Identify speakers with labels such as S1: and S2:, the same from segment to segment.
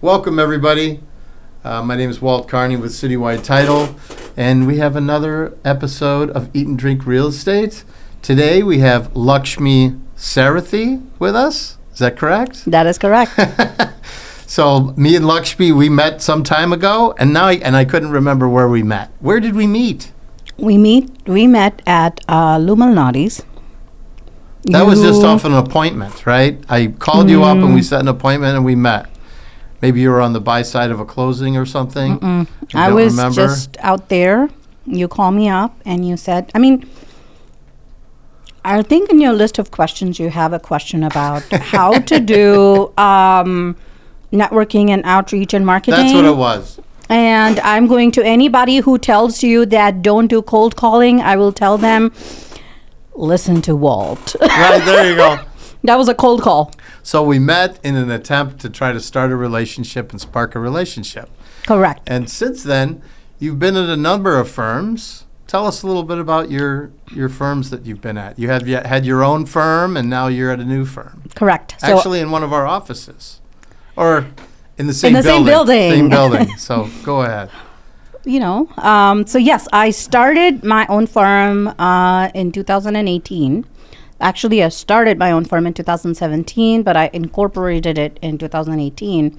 S1: Welcome, everybody. My name is Walt Carney with Citywide Title, and we have another episode of Eat and Drink Real Estate. Today we have Laxmi Sarathy with us. Is that correct?
S2: That is correct.
S1: So me and Laxmi, we met some time ago, and I couldn't remember where we met. Where did we meet?
S2: We met at Lou Malnati's.
S1: That was just off an appointment, right? I called you up and we set an appointment and we met. Maybe you were on the buy side of a closing or something.
S2: I was just out there. You called me up and you said, I think in your list of questions you have a question about how to do networking and outreach and marketing.
S1: That's what it was.
S2: And I'm going to anybody who tells you that don't do cold calling, I will tell them, listen to Walt.
S1: Right, there you go.
S2: That was a cold call.
S1: So we met in an attempt to try to start a relationship and spark a relationship.
S2: Correct.
S1: And since then, you've been at a number of firms. Tell us a little bit about your firms that you've been at. You had your own firm, and now you're at a new firm.
S2: Correct.
S1: Actually, in one of our offices. Or in the same
S2: building.
S1: Same building. So go ahead.
S2: So yes, I started my own firm in 2018. Actually, I started my own firm in 2017, but I incorporated it in 2018.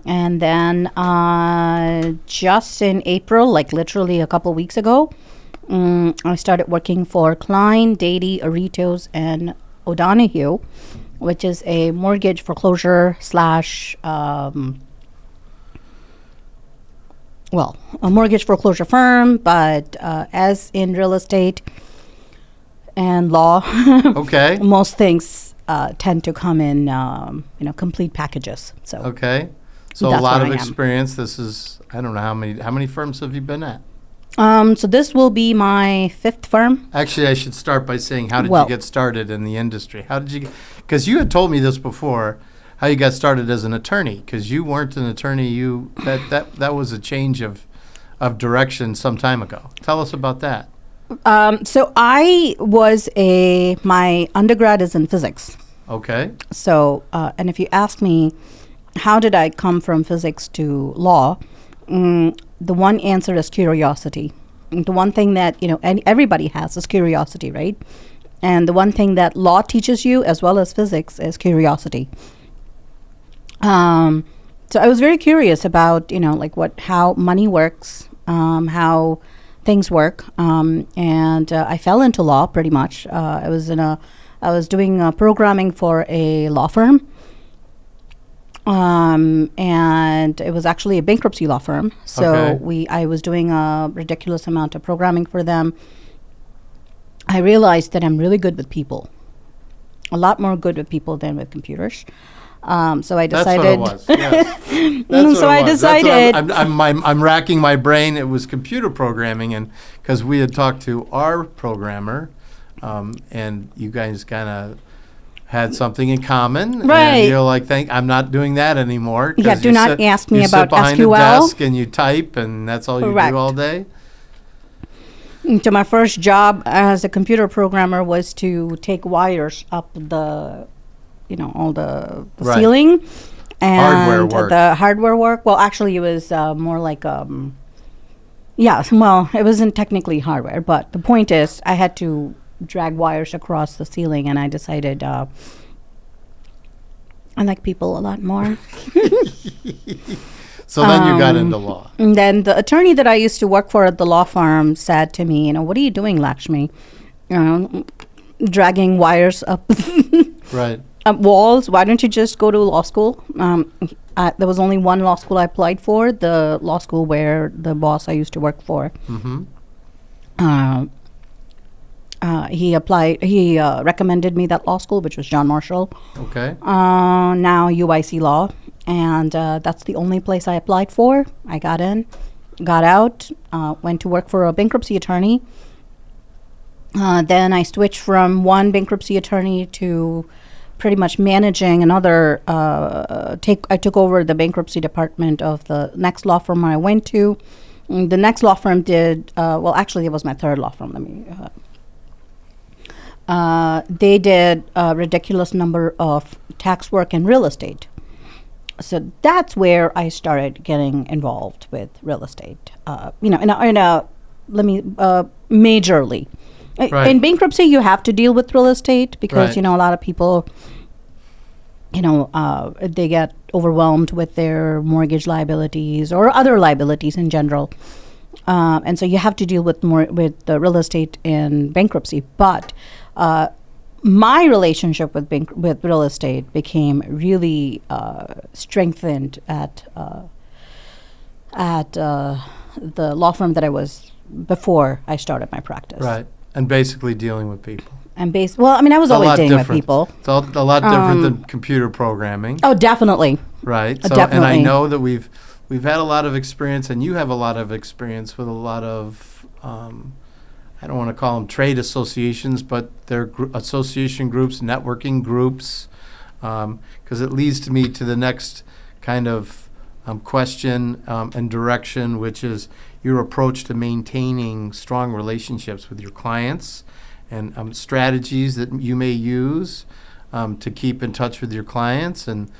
S2: And then just in April, like literally a couple weeks ago, I started working for Klein, Dady, Aritos, and O'Donoghue, which is a mortgage foreclosure / a mortgage foreclosure firm, but as in real estate and law,
S1: okay,
S2: most things tend to come in, complete packages. So
S1: okay, so a lot of experience. This is, I don't know how many firms have you been at?
S2: So this will be my 5th firm.
S1: Actually, I should start by saying, how did you get started in the industry? How did you? Because you had told me this before, how you got started as an attorney. Because you weren't an attorney. That was a change of direction some time ago. Tell us about that.
S2: So my undergrad is in physics.
S1: Okay.
S2: So, and if you ask me, how did I come from physics to law? The one answer is curiosity. The one thing that, everybody has is curiosity, right? And the one thing that law teaches you as well as physics is curiosity. So I was very curious about, how money works, how things work. And I fell into law pretty much. I was doing programming for a law firm. And it was actually a bankruptcy law firm. So I was doing a ridiculous amount of programming for them. I realized that I'm really good with people, a lot more good with people than with computers. So I decided.
S1: That's what it was. Yes.
S2: I decided.
S1: I'm racking my brain. It was computer programming, and because we had talked to our programmer, and you guys kind of had something in common,
S2: right?
S1: And you're like, I'm not doing that anymore.
S2: Yeah, do not ask me about SQL.
S1: You sit behind a desk and you type, and that's all
S2: Correct.
S1: You do all day.
S2: So my first job as a computer programmer was to take wires up the, all the
S1: right.
S2: ceiling, and
S1: hardware work.
S2: The hardware work. Well, actually, it was more like it wasn't technically hardware, but the point is, I had to drag wires across the ceiling, and I decided I like people a lot more.
S1: So then you got into law.
S2: And then the attorney that I used to work for at the law firm said to me, what are you doing, Laxmi? Dragging wires up
S1: right.
S2: up walls. Why don't you just go to law school? There was only one law school I applied for, the law school where the boss I used to work for.
S1: Mm-hmm.
S2: He recommended me that law school, which was John Marshall.
S1: Okay.
S2: Now UIC Law. And that's the only place I applied for. I got in, got out, went to work for a bankruptcy attorney. Then I switched from one bankruptcy attorney to pretty much managing another. I took over the bankruptcy department of the next law firm I went to. The next law firm did, actually it was my 3rd law firm. They did a ridiculous number of tax work and real estate. So that's where I started getting involved with real estate. Majorly.
S1: Right.
S2: In bankruptcy, you have to deal with real estate because,
S1: Right.
S2: a lot of people, they get overwhelmed with their mortgage liabilities or other liabilities in general. And so you have to deal with the real estate in bankruptcy. But my relationship with real estate became really strengthened at the law firm that I was before I started my practice.
S1: Right. And basically dealing with people.
S2: I was always dealing with people.
S1: It's a lot different than computer programming.
S2: Oh, definitely.
S1: Right. So,
S2: Definitely.
S1: And I know that we've had a lot of experience, and you have a lot of experience with a lot of, I don't want to call them trade associations, but they're association groups, networking groups, because it leads me to the next kind of question and direction, which is your approach to maintaining strong relationships with your clients and strategies that you may use to keep in touch with your clients and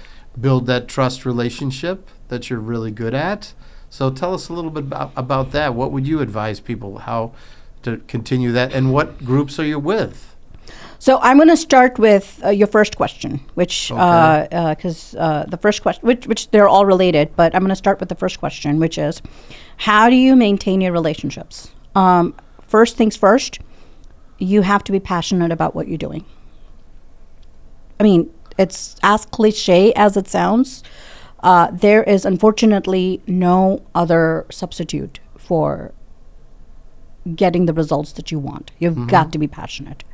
S1: build that trust relationship that you're really good at. So tell us a little bit about that. What would you advise people how to continue that, and what groups are you with?
S2: So I'm going to start with your first question, which because the first question, which they're all related, but I'm going to start with the first question, which is, how do you maintain your relationships? First things first, you have to be passionate about what you're doing. I mean, it's as cliche as it sounds. There is unfortunately no other substitute for getting the results that you want. You've got to be passionate.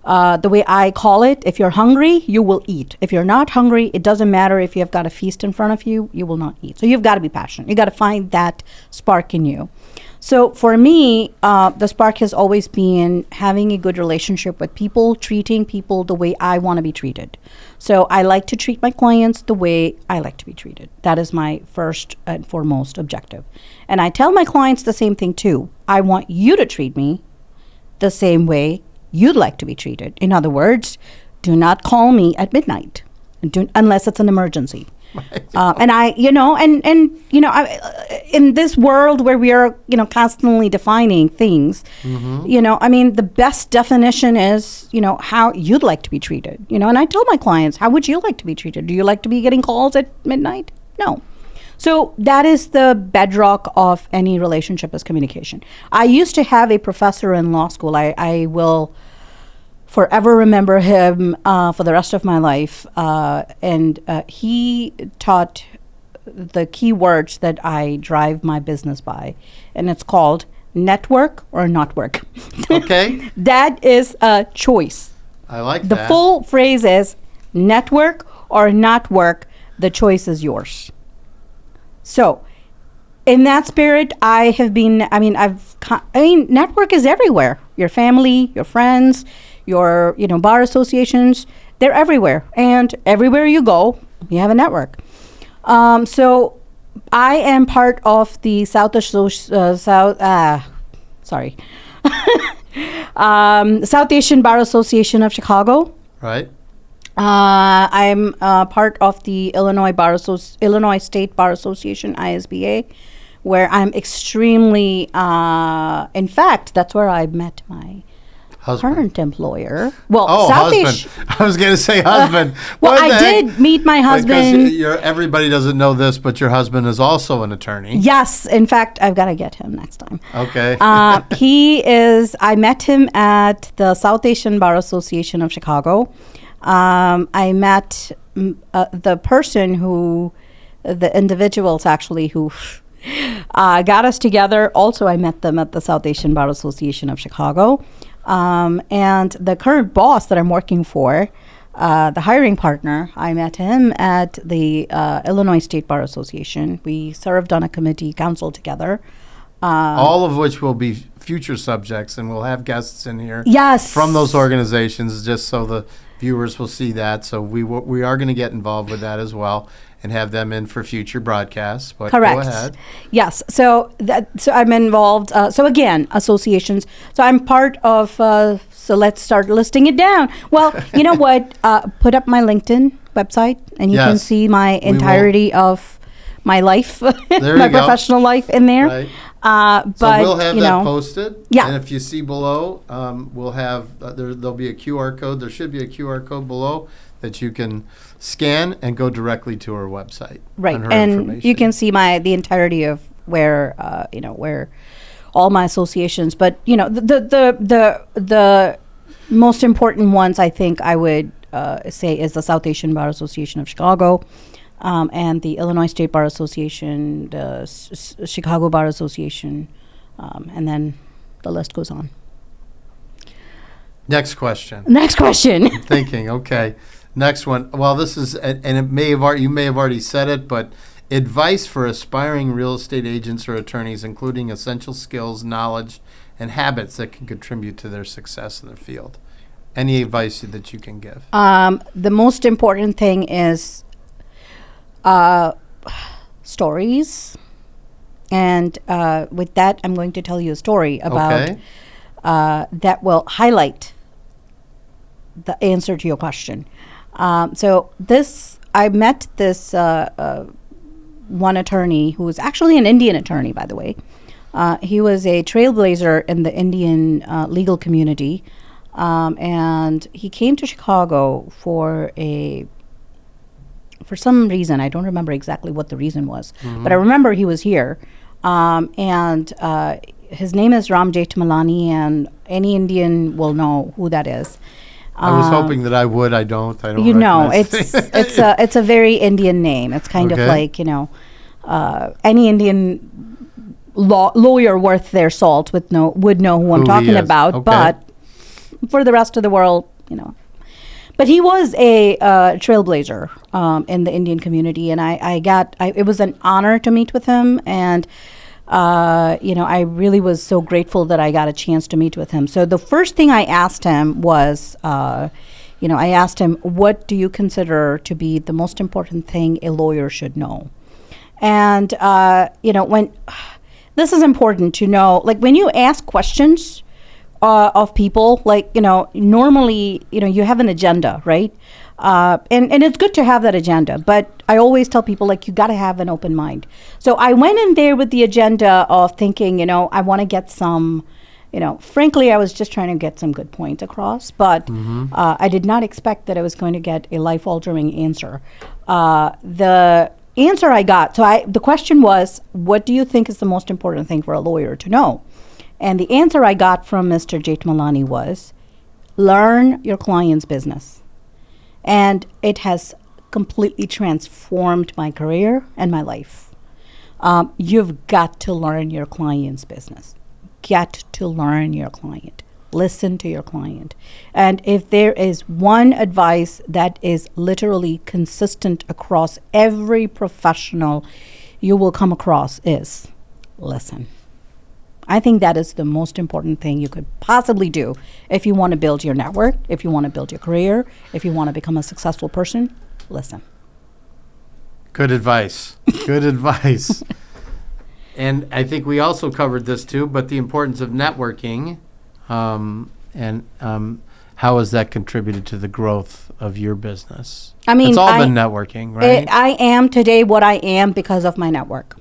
S2: The way I call it, if you're hungry, you will eat. If you're not hungry, it doesn't matter if you have got a feast in front of you, you will not eat. So you've got to be passionate. You got to find that spark in you. So for me, the spark has always been having a good relationship with people, treating people the way I want to be treated. So I like to treat my clients the way I like to be treated. That is my first and foremost objective. And I tell my clients the same thing too. I want you to treat me the same way you'd like to be treated. In other words, do not call me at midnight unless it's an emergency. Right. In this world where we are, constantly defining things, the best definition is, how you'd like to be treated, and I tell my clients, how would you like to be treated? Do you like to be getting calls at midnight? No. So that is the bedrock of any relationship is communication. I used to have a professor in law school. I will forever remember him for the rest of my life. And he taught the key words that I drive my business by. And it's called network or not work.
S1: Okay.
S2: That is a choice.
S1: I like
S2: that. The full phrase is network or not work. The choice is yours. So, in that spirit, network is everywhere. Your family, your friends, your, bar associations, they're everywhere. And everywhere you go, you have a network. So, I am part of the South Asian Bar Association of Chicago.
S1: Right.
S2: I'm part of the Illinois State Bar Association, ISBA, where I'm extremely, in fact, that's where I met my current employer. Well,
S1: husband. I was going to say husband.
S2: Well, I did meet my husband.
S1: Because everybody doesn't know this, but your husband is also an attorney.
S2: Yes. In fact, I've got to get him next time.
S1: Okay.
S2: I met him at the South Asian Bar Association of Chicago. I met the individuals actually who got us together. Also, I met them at the South Asian Bar Association of Chicago. And the current boss that I'm working for, the hiring partner, I met him at the Illinois State Bar Association. We served on a committee council together.
S1: All of which will be future subjects, and we'll have guests in here from those organizations just so the viewers will see that. So we are going to get involved with that as well and have them in for future broadcasts. But
S2: correct.
S1: Go ahead.
S2: Yes. So I'm involved. So again, associations. So I'm part of. So let's start listing it down. Well, you know what? Put up my LinkedIn. website, and you can
S1: Yes.
S2: see my entirety of my life,
S1: There
S2: my
S1: you go.
S2: professional life in there.
S1: Right.
S2: But
S1: So we'll have that posted.
S2: Yeah.
S1: And if you see below, we'll have, there'll be a QR code. There should be a QR code below that you can scan and go directly to her website.
S2: Right,
S1: on her
S2: and
S1: information.
S2: you can see the entirety of where where all my associations. But the most important ones, I think I would say, is the South Asian Bar Association of Chicago, and the Illinois State Bar Association, the Chicago Bar Association, and then the list goes on.
S1: Next question.
S2: Next question.
S1: Thinking, okay. Next one. Well, this is, and it may have you may have already said it, but advice for aspiring real estate agents or attorneys, including essential skills, knowledge, and habits that can contribute to their success in the field. Any advice that you can give?
S2: The most important thing is stories. And with that, I'm going to tell you a story about that will highlight the answer to your question. So I met this one attorney who was actually an Indian attorney, by the way. He was a trailblazer in the Indian legal community, and he came to Chicago for some reason. I don't remember exactly what the reason was, but I remember he was here. And his name is Ram Jethmalani, and any Indian will know who that is.
S1: I was hoping that I would. I don't. I don't.
S2: You know,
S1: recognize
S2: it's a very Indian name. It's kind of like any Indian lawyer worth their salt would know who I'm talking about. Okay. But for the rest of the world, But he was a trailblazer in the Indian community, and it was an honor to meet with him, and I really was so grateful that I got a chance to meet with him. So the first thing I asked him was, what do you consider to be the most important thing a lawyer should know? And, when this is important to know, like when you ask questions of people, normally, you have an agenda, right? And it's good to have that agenda, but I always tell people, you got to have an open mind. So I went in there with the agenda of thinking, I want to get some, frankly, I was just trying to get some good points across, but I did not expect that I was going to get a life-altering answer. The answer I got, the question was, what do you think is the most important thing for a lawyer to know? And the answer I got from Mr. Jethmalani was, learn your client's business. And it has completely transformed my career and my life. You've got to learn your client's business. Get to learn your client. Listen to your client. And if there is one advice that is literally consistent across every professional you will come across is listen. I think that is the most important thing you could possibly do if you want to build your network, if you want to build your career, if you want to become a successful person. Listen.
S1: Good advice. Good advice. And I think we also covered this too, but the importance of networking, and how has that contributed to the growth of your business? I mean, it's all been networking, right?
S2: I am today what I am because of my network.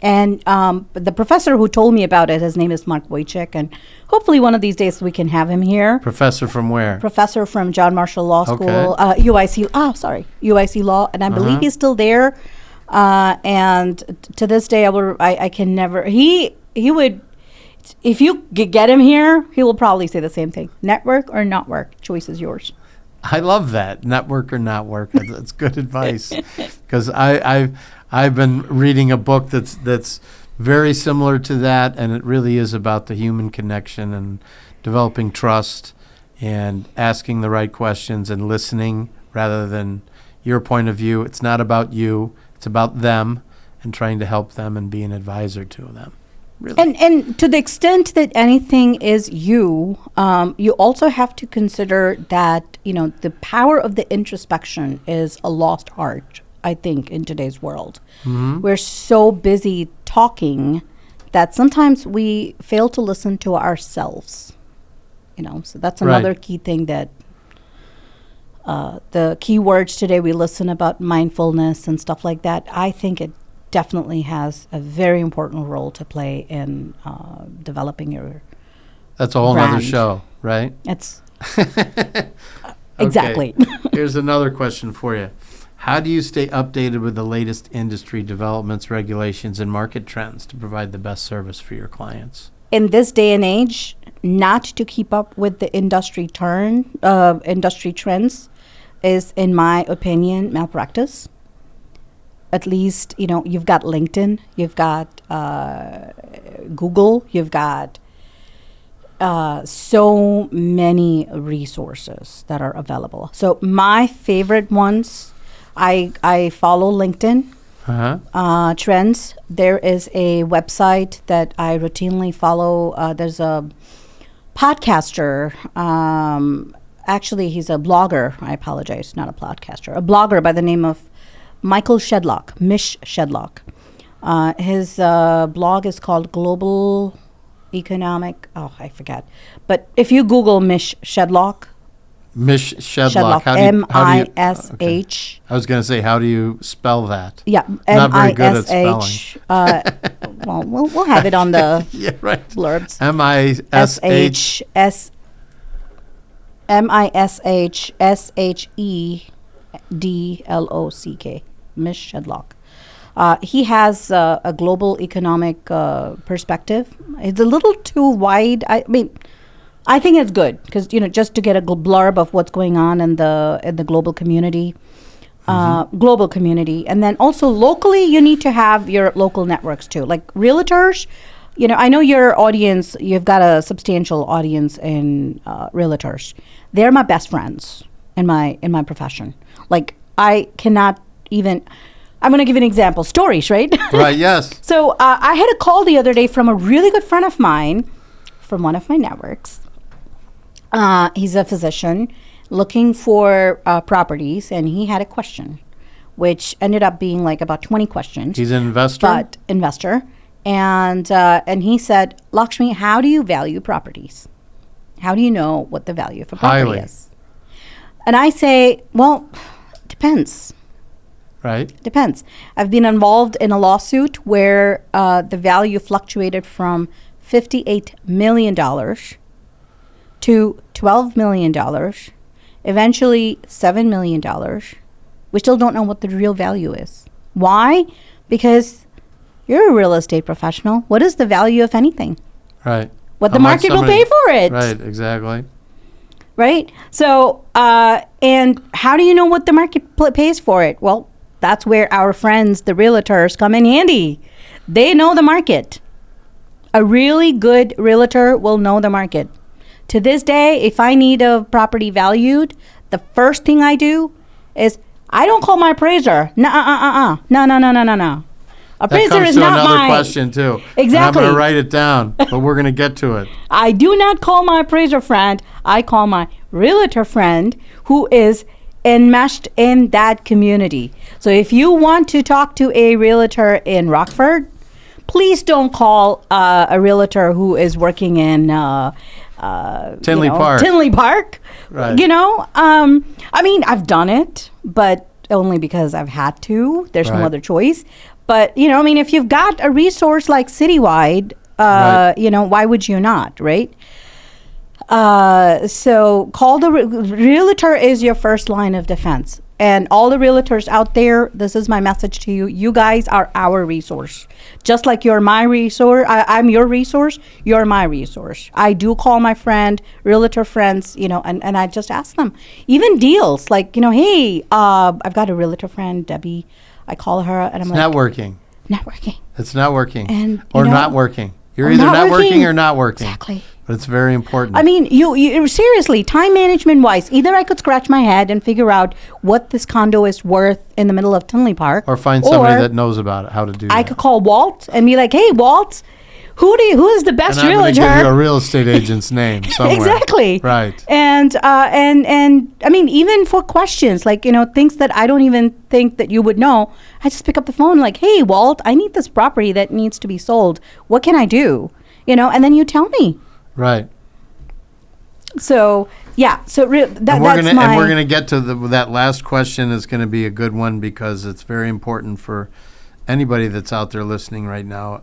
S2: And the professor who told me about it, his name is Mark Wojcik, and hopefully one of these days we can have him here.
S1: Professor from where?
S2: Professor from John Marshall Law School, UIC Law, and I believe he's still there. And to this day, I can never. He would, if you get him here, he will probably say the same thing: network or not work. Choice is yours.
S1: I love that. Network or not work. That's good advice. Because I've been reading a book that's very similar to that, and it really is about the human connection and developing trust and asking the right questions and listening rather than your point of view. It's not about you. It's about them and trying to help them and be an advisor to them. Really.
S2: And to the extent that anything is you, you also have to consider that, the power of the introspection is a lost art, I think, in today's world. We're so busy talking that sometimes we fail to listen to ourselves. So that's another key thing that the keywords today we listen about mindfulness and stuff like that. I think it definitely has a very important role to play in developing your
S1: That's a whole
S2: brand.
S1: nother show, right?
S2: It's exactly.
S1: Here's another question for you. How do you stay updated with the latest industry developments, regulations, and market trends to provide the best service for your clients?
S2: In this day and age, not to keep up with the industry trends is, in my opinion, malpractice. At least, you've got LinkedIn, you've got Google, you've got so many resources that are available. So my favorite ones, I follow LinkedIn trends. There is a website that I routinely follow. There's a podcaster. Actually, he's a blogger. I apologize, not a podcaster. A blogger by the name of Michael Shedlock, Mish Shedlock. His blog is called Global Economic. Oh, I forget. But if you Google Mish Shedlock,
S1: Shedlock.
S2: M-I-S-H.
S1: Okay. I was going to say, how do you spell that?
S2: Yeah,
S1: not very good at spelling.
S2: Well, we'll have it on the blurbs. Mishshedlock. Mish Shedlock. He has a global economic perspective. It's a little too wide. I think it's good because just to get a blurb of what's going on in the global community, and then also locally, you need to have your local networks too, like realtors. I know your audience. You've got a substantial audience in realtors. They're my best friends in my profession. Like I cannot even. I'm going to give you an example. Stories, right?
S1: Right. Yes.
S2: So I had a call the other day from a really good friend of mine from one of my networks. He's a physician looking for properties, and he had a question, which ended up being like about 20 questions.
S1: He's an investor?
S2: And he said, Laxmi, how do you value properties? How do you know what the value of a property is? And I say, well, depends.
S1: Right.
S2: Depends. I've been involved in a lawsuit where the value fluctuated from $58 million to $12 million, eventually $7 million. We still don't know what the real value is. Why? Because you're a real estate professional. What is the value of anything?
S1: Right.
S2: What the market will pay for it.
S1: Right, exactly.
S2: Right? So, and how do you know what the market pays for it? Well, that's where our friends, the realtors, come in handy. They know the market. A really good realtor will know the market. To this day, if I need a property valued, the first thing I do is I don't call my appraiser. No. Appraiser is not mine.
S1: That comes to another question too.
S2: Exactly.
S1: And I'm going to write it down, but we're going to get to it.
S2: I do not call my appraiser friend. I call my realtor friend who is enmeshed in that community. So if you want to talk to a realtor in Rockford, please don't call a realtor who is working in
S1: Tinley Park.
S2: Tinley Park.
S1: Right.
S2: I've done it, but only because I've had to. There's no other choice. But, if you've got a resource like Citywide, why would you not, right? So call the realtor is your first line of defense. And all the realtors out there, this is my message to you. You guys are our resource. Just like you're my resource, I'm your resource, you're my resource. I do call my realtor friends, and I just ask them. Even deals, like, hey, I've got a realtor friend, Debbie. I call her, and I'm like...
S1: Networking. It's not working.
S2: And,
S1: not working. You're either not working or not working.
S2: Exactly.
S1: But it's very important.
S2: You seriously, time management wise, either I could scratch my head and figure out what this condo is worth in the middle of Tinley Park,
S1: or find somebody that knows about it, how to do that.
S2: I could call Walt and be like, "Hey, Walt, who is the best realtor?"
S1: I'm going to give you a real estate agent's name somewhere.
S2: Exactly.
S1: Right.
S2: And even for questions like things that I don't even think that you would know, I just pick up the phone like, "Hey, Walt, I need this property that needs to be sold. What can I do?" And then you tell me.
S1: Right.
S2: So Yeah. So
S1: and we're going to get to that last question. Is going to be a good one because it's very important for anybody that's out there listening right now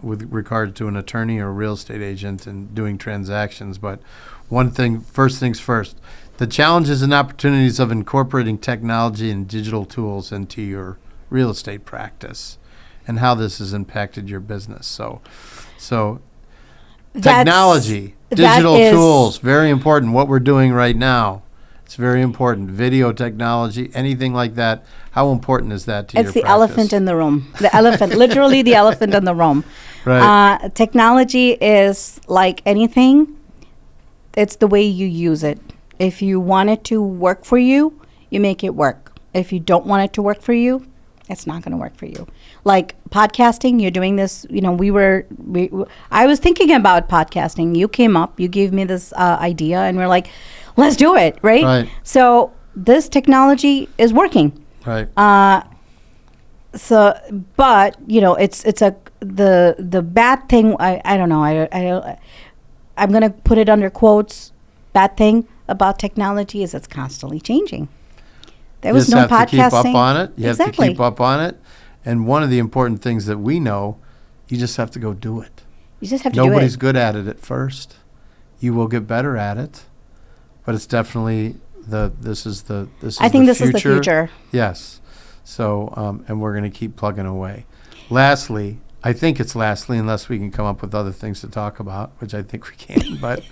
S1: with regard to an attorney or a real estate agent and doing transactions. But first things first, the challenges and opportunities of incorporating technology and digital tools into your real estate practice and how this has impacted your business. So technology, digital tools, very important. What we're doing right now, it's very important. Video technology, anything like that. How important is that to your practice?
S2: It's the elephant in the room. The elephant, literally the elephant in the room.
S1: Right.
S2: Technology is like anything. It's the way you use it. If you want it to work for you, you make it work. If you don't want it to work for you, it's not going to work for you. Like podcasting, you're doing this, I was thinking about podcasting. You came up, you gave me this idea, and we're like, let's do it, right?
S1: Right.
S2: So this technology is working.
S1: Right.
S2: But the bad thing. I don't know. I'm gonna put it under quotes. Bad thing about technology is it's constantly changing. There was no podcasting.
S1: You have to keep up on it. You
S2: Exactly.
S1: have to keep up on it. And one of the important things that we know, you just have to go do it.
S2: You just have to do it.
S1: Nobody's good at it at first. You will get better at it, but it's definitely this is the future. Yes. So and we're going to keep plugging away. Lastly, unless we can come up with other things to talk about, which I think we can, but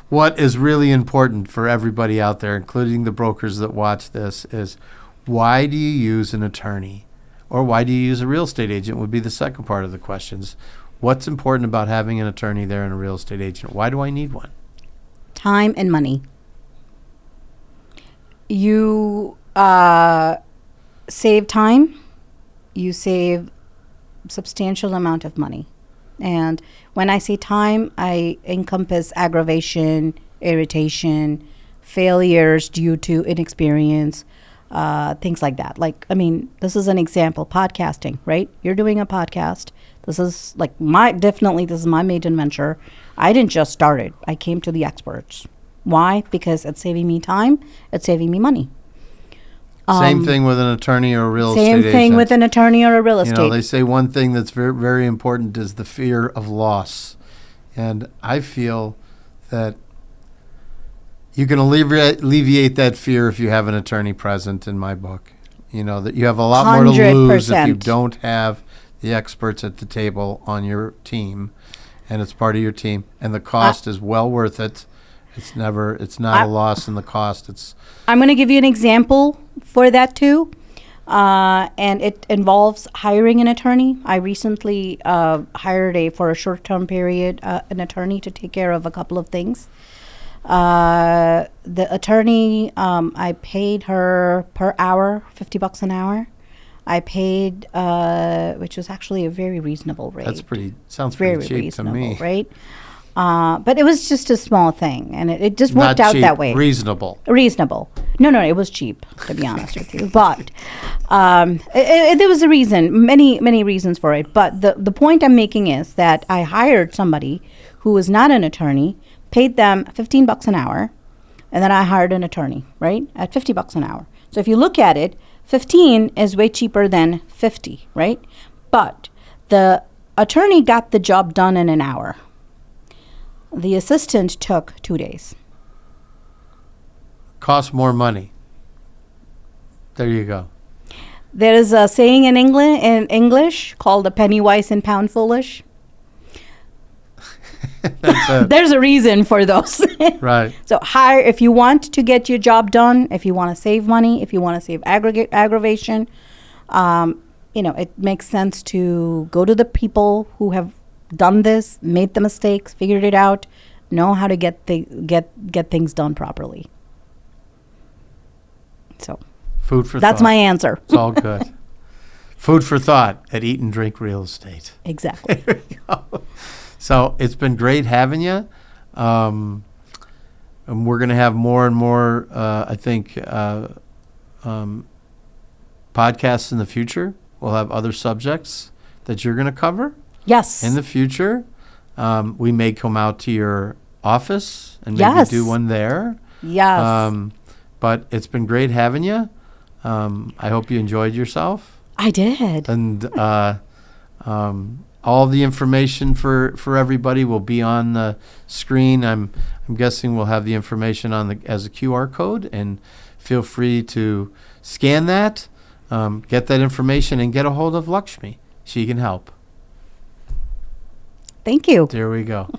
S1: what is really important for everybody out there, including the brokers that watch this, is why do you use an attorney or why do you use a real estate agent would be the second part of the questions. What's important about having an attorney there and a real estate agent? Why do I need one?
S2: Time and money. You save time. You save substantial amount of money. And when I say time, I encompass aggravation, irritation, failures due to inexperience, things like that. This is an example, podcasting, right? You're doing a podcast. This is this is my maiden venture. I didn't just start it. I came to the experts. Why? Because it's saving me time. It's saving me money.
S1: Same thing with an attorney or a real estate agent.
S2: Same thing with an attorney or a real estate.
S1: They say one thing that's very, very important is the fear of loss. And I feel that you can alleviate that fear if you have an attorney present in my book. That you have a lot more to lose
S2: 100%.
S1: if you don't have the experts at the table on your team, and it's part of your team. And the cost is well worth it. It's not a loss in the cost.
S2: I'm going to give you an example for that too, and it involves hiring an attorney. I recently hired for a short-term period an attorney to take care of a couple of things. The attorney, I paid her per hour, $50 an hour. I paid, which was actually a very reasonable rate.
S1: Sounds
S2: very
S1: pretty cheap to me.
S2: Right? But it was just a small thing, and it just worked out that way.
S1: Reasonable.
S2: No, it was cheap, to be honest with you. But there was a reason, many reasons for it. But the point I'm making is that I hired somebody who was not an attorney, paid them $15 an hour, and then I hired an attorney, right, at $50 an hour. So if you look at it, 15 is way cheaper than 50, right? But the attorney got the job done in an hour. The assistant took 2 days.
S1: Cost more money. There you go.
S2: There is a saying in English called a penny wise and pound foolish. There's a reason for those.
S1: Right.
S2: So hire if you want to get your job done, if you want to save money, if you want to save aggravation, it makes sense to go to the people who have done this, made the mistakes, figured it out, know how to get things done properly. So
S1: food for
S2: that's
S1: thought.
S2: My answer.
S1: It's all good. Food for thought at Eat and Drink Real Estate.
S2: Exactly.
S1: There you go. So it's been great having you. And we're going to have more and more, I think, podcasts in the future. We'll have other subjects that you're going to cover.
S2: Yes.
S1: In the future. We may come out to your office and maybe
S2: Yes.
S1: do one there.
S2: Yes.
S1: But it's been great having you. I hope you enjoyed yourself.
S2: I did.
S1: And all the information for everybody will be on the screen. I'm guessing we'll have the information as a QR code, and feel free to scan that, get that information, and get a hold of Laxmi. She can help.
S2: Thank you.
S1: There we go.